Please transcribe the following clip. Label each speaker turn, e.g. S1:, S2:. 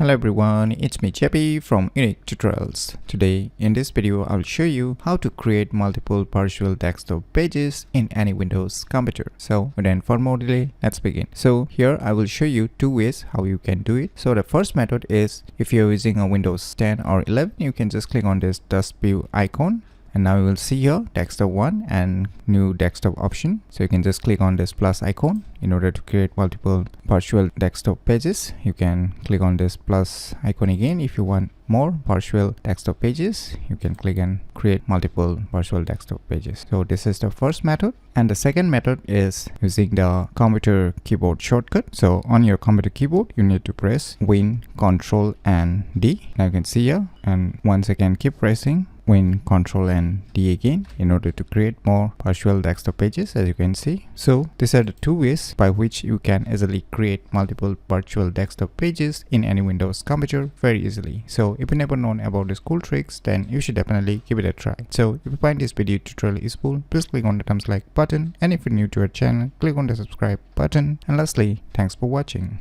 S1: Hello everyone, it's me JP from UniqueTutorials. Today in this video I'll show you how to create multiple virtual desktop pages in any Windows computer. So without further delay, let's begin. So here I will show you two ways how you can do it. So the first method is if you're using a Windows 10 or 11, you can just click on this dust view icon. And now you will see here desktop 1 and new desktop option. So you can just click on this plus icon in order to create multiple virtual desktop pages. You can click on this plus icon again. If you want more virtual desktop pages, you can click and create multiple virtual desktop pages. So this is the first method. And the second method is using the computer keyboard shortcut. So on your computer keyboard, you need to press Win, Control and D. Now you can see here, and once again keep pressing Win, Control and D again in order to create more virtual desktop pages, as you can see. So these are the two ways by which you can easily create multiple virtual desktop pages in any Windows computer very easily. So if you never known about these cool tricks, then you should definitely give it a try. So if you find this video tutorial useful, please click on the thumbs like button, and if you're new to our channel, click on the subscribe button. And lastly, thanks for watching.